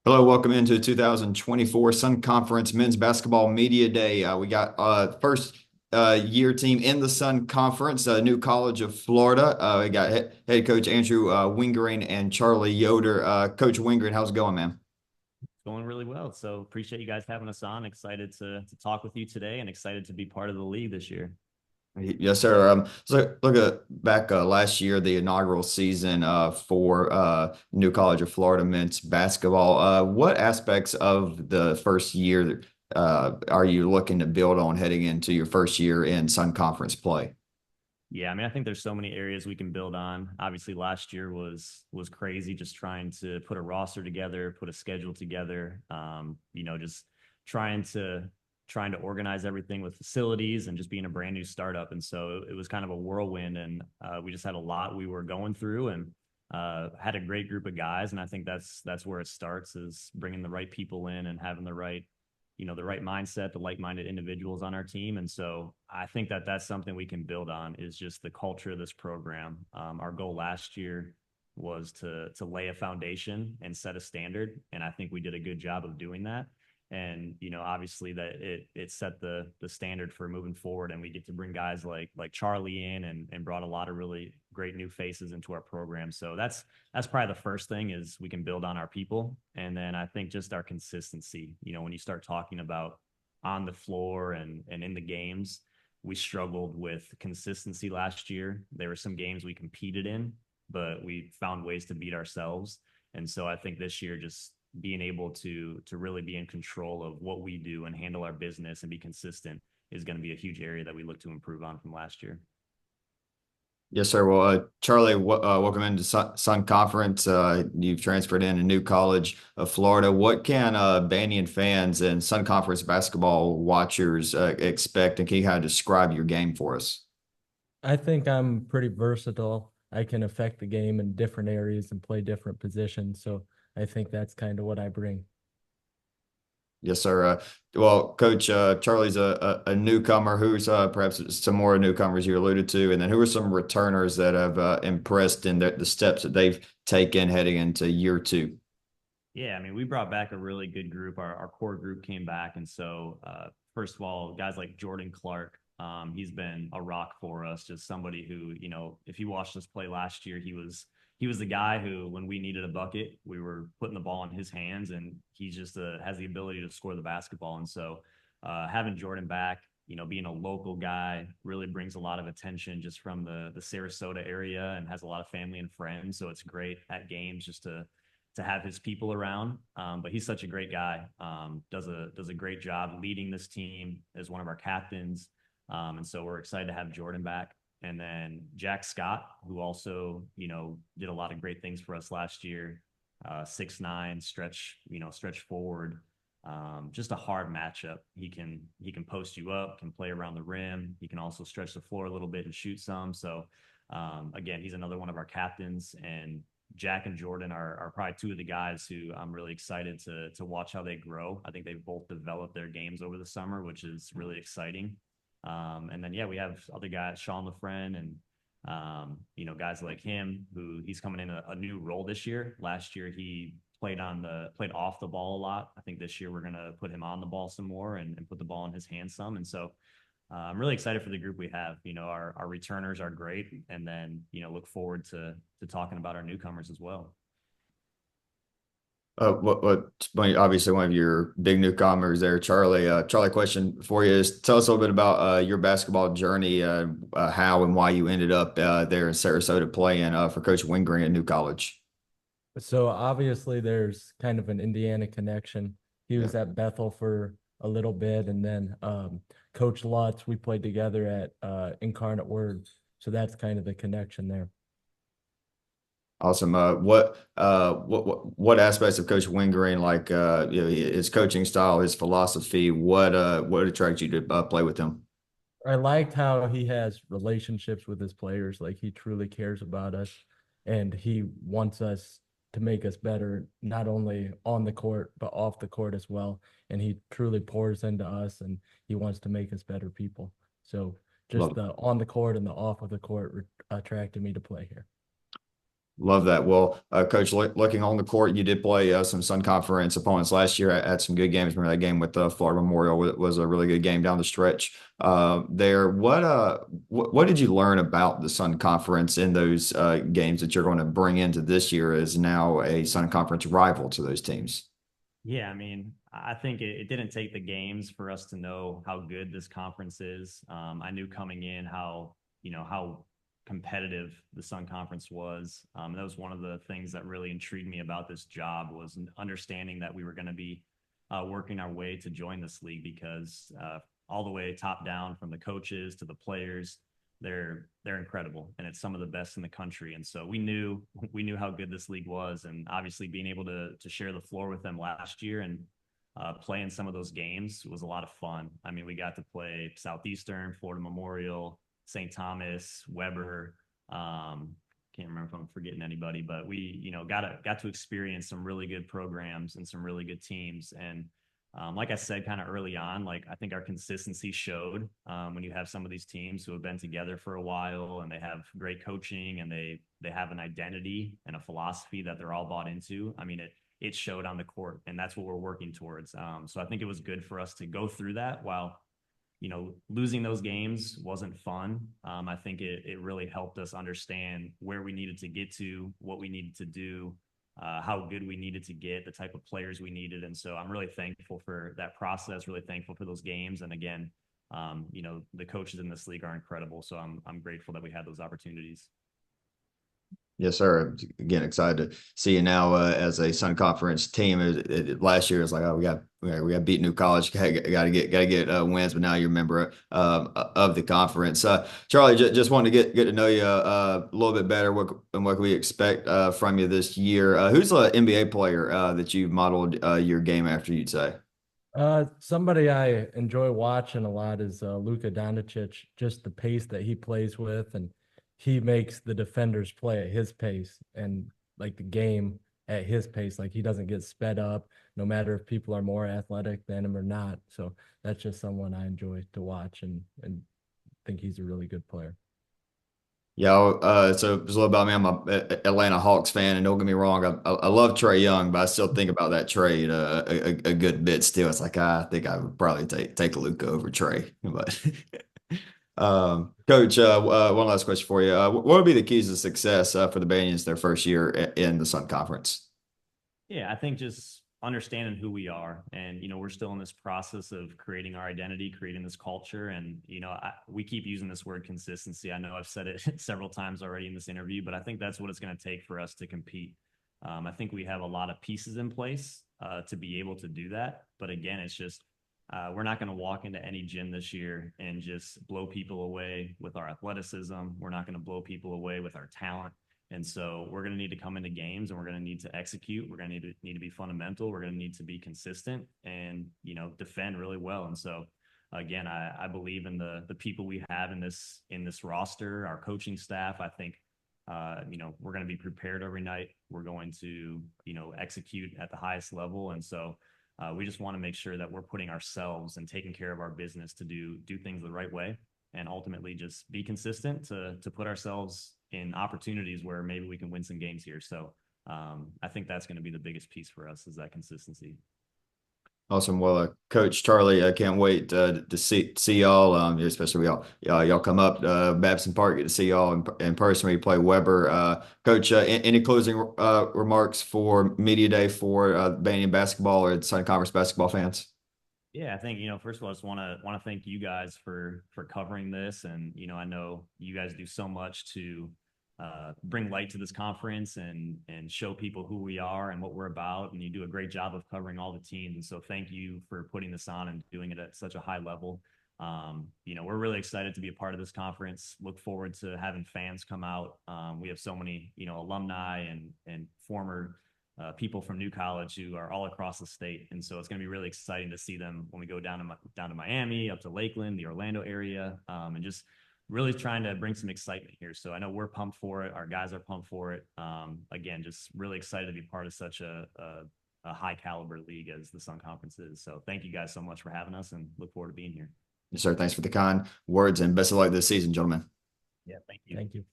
Hello, welcome into 2024 Sun Conference Men's Basketball Media Day. We got first year team in the Sun Conference, New College of Florida. We got head coach Andrew Wingreen and Charlie Yoder. Coach Wingreen, how's it going, man? Going really well. So appreciate you guys having us on. Excited to talk with you today and excited to be part of the league this year. Yes, sir. So look at back last year, the inaugural season for New College of Florida men's basketball. What aspects of the first year are you looking to build on heading into your first year in Sun Conference play? Yeah, I mean, I think there's so many areas we can build on. Obviously, last year was crazy, just trying to put a roster together, put a schedule together. Just trying to trying to organize everything with facilities and just being a brand new startup. And so it was kind of a whirlwind, and we just had a lot we were going through, and had a great group of guys. And I think that's where it starts, is bringing the right people in and having the right mindset, the like-minded individuals on our team. And so I think that that's something we can build on, is just the culture of this program. Our goal last year was to lay a foundation and set a standard, and I think we did a good job of doing that. And obviously that it set the standard for moving forward, and we get to bring guys like Charlie in, and brought a lot of really great new faces into our program. So that's probably the first thing, is we can build on our people. And then I think just our consistency. When you start talking about on the floor and in the games, we struggled with consistency last year. There were some games we competed in, but we found ways to beat ourselves. And so I think this year, just being able to really be in control of what we do and handle our business and be consistent is going to be a huge area that we look to improve on from last year. Yes, sir. Well, Charlie, welcome into Sun Conference. You've transferred in a New College of Florida. What can Banyan fans and Sun Conference basketball watchers expect, and can you kind of describe your game for us? I think I'm pretty versatile. I can affect the game in different areas and play different positions. So I think that's kind of what I bring. Yes, sir. Well, Coach, Charlie's a newcomer. Who's perhaps some more newcomers you alluded to, and then who are some returners that have impressed in the steps that they've taken heading into year two? Yeah, I mean, we brought back a really good group. Our core group came back. And so, first of all, guys like Jordan Clark, he's been a rock for us. Just somebody who, if you watched us play last year, he was the guy who, when we needed a bucket, we were putting the ball in his hands, and he just has the ability to score the basketball. And so, having Jordan back, being a local guy, really brings a lot of attention, just from the Sarasota area, and has a lot of family and friends. So it's great at games just to have his people around. But he's such a great guy. Does a great job leading this team as one of our captains. And so we're excited to have Jordan back. And then Jack Scott, who also, did a lot of great things for us last year. 6'9", stretch forward. Just a hard matchup. He can post you up, can play around the rim. He can also stretch the floor a little bit and shoot some. So again, he's another one of our captains. And Jack and Jordan are probably two of the guys who I'm really excited to watch how they grow. I think they've both developed their games over the summer, which is really exciting. And then, yeah, we have other guys, Sean LaFren, and guys like him, who he's coming in a new role this year. Last year he played off the ball a lot. I think this year we're gonna put him on the ball some more, and put the ball in his hands some. And so I'm really excited for the group we have. Our returners are great, and then look forward to talking about our newcomers as well. Obviously one of your big newcomers there, Charlie. Charlie, question for you is, tell us a little bit about your basketball journey, how and why you ended up there in Sarasota playing for Coach Wingreen at New College. So obviously there's kind of an Indiana connection. He Yeah, was at Bethel for a little bit, and then Coach Lutz, we played together at Incarnate Word. So that's kind of the connection there. awesome. What aspects of Coach Wingreen, like his coaching style, his philosophy, what attracted you to play with him? I liked how he has relationships with his players. Like, he truly cares about us, and he wants us to make us better, not only on the court, but off the court as well. And he truly pours into us, and he wants to make us better people. So just Love the on the court and the off of the court attracted me to play here. Love that. Well, Coach, looking on the court, you did play some Sun Conference opponents last year. I had some good games. Remember that game with Florida Memorial was a really good game down the stretch. There, what did you learn about the Sun Conference in those games that you're going to bring into this year as now a Sun Conference rival to those teams? Yeah, I mean, I think it didn't take the games for us to know how good this conference is. I knew coming in how competitive the Sun Conference was. That was one of the things that really intrigued me about this job was understanding that we were going to be working our way to join this league because all the way top down from the coaches to the players, they're incredible and it's some of the best in the country. And so we knew how good this league was, and obviously being able to share the floor with them last year and play in some of those games was a lot of fun. I mean, we got to play Southeastern, Florida Memorial, St. Thomas, Weber. Can't remember if I'm forgetting anybody, but we got to experience some really good programs and some really good teams. And like I said, kind of early on, like I think our consistency showed when you have some of these teams who have been together for a while and they have great coaching and they have an identity and a philosophy that they're all bought into. I mean, it showed on the court, and that's what we're working towards. So I think it was good for us to go through that while losing those games wasn't fun. I think it really helped us understand where we needed to get to, what we needed to do, how good we needed to get, the type of players we needed. And so I'm really thankful for that process, really thankful for those games. And again, the coaches in this league are incredible. So I'm grateful that we had those opportunities. Yes, sir. Again, excited to see you now as a Sun Conference team. Last year, it's like, oh, we got beat New College, got to get wins, but now you're a member of the conference. Charlie, just wanted to get to know you a little bit better. What can we expect from you this year? Who's the NBA player that you've modeled your game after? You'd say. Somebody I enjoy watching a lot is Luka Doncic, just the pace that he plays with, and he makes the defenders play at his pace and like the game at his pace. Like he doesn't get sped up, no matter if people are more athletic than him or not. So that's just someone I enjoy to watch and think he's a really good player. Yeah, so it's a little about me. I'm a Atlanta Hawks fan, and don't get me wrong, I love Trey Young, but I still think about that trade a good bit. Still, it's like I think I would probably take Luka over Trey. But Coach, one last question for you: what would be the keys to success for the Banyans their first year in the Sun Conference? Yeah, I think just understanding who we are, and we're still in this process of creating our identity, creating this culture, and we keep using this word consistency. I know I've said it several times already in this interview, but I think that's what it's going to take for us to compete. I think we have a lot of pieces in place to be able to do that, but again, it's just we're not going to walk into any gym this year and just blow people away with our athleticism. We're not going to blow people away with our talent. And so we're going to need to come into games and we're going to need to execute. We're going to need to be fundamental. We're going to need to be consistent and, defend really well. And so, again, I believe in the people we have in this roster, our coaching staff. I think, we're going to be prepared every night. We're going to, execute at the highest level. And so we just want to make sure that we're putting ourselves and taking care of our business to do things the right way and ultimately just be consistent to put ourselves in opportunities where maybe we can win some games here. So I think that's going to be the biggest piece for us is that consistency. Awesome. Well, Coach Charlie, I can't wait to see y'all, especially y'all come up Babson Park, get to see y'all in person when you play Weber. Coach, any closing remarks for Media Day for Banyan basketball or Sun Conference basketball fans? Yeah, I think, first of all, I just want to thank you guys for covering this. And, I know you guys do so much to bring light to this conference and show people who we are and what we're about. And you do a great job of covering all the teams. And so thank you for putting this on and doing it at such a high level. We're really excited to be a part of this conference. Look forward to having fans come out. We have so many, alumni and former people from New College who are all across the state. And so it's going to be really exciting to see them when we go down to Miami, up to Lakeland, the Orlando area, and just really trying to bring some excitement here. So I know we're pumped for it. Our guys are pumped for it. Again, just really excited to be part of such a high caliber league as the Sun Conference is. So thank you guys so much for having us and look forward to being here. Yes, sir. Thanks for the kind words and best of luck this season, gentlemen. Yeah, thank you. Thank you.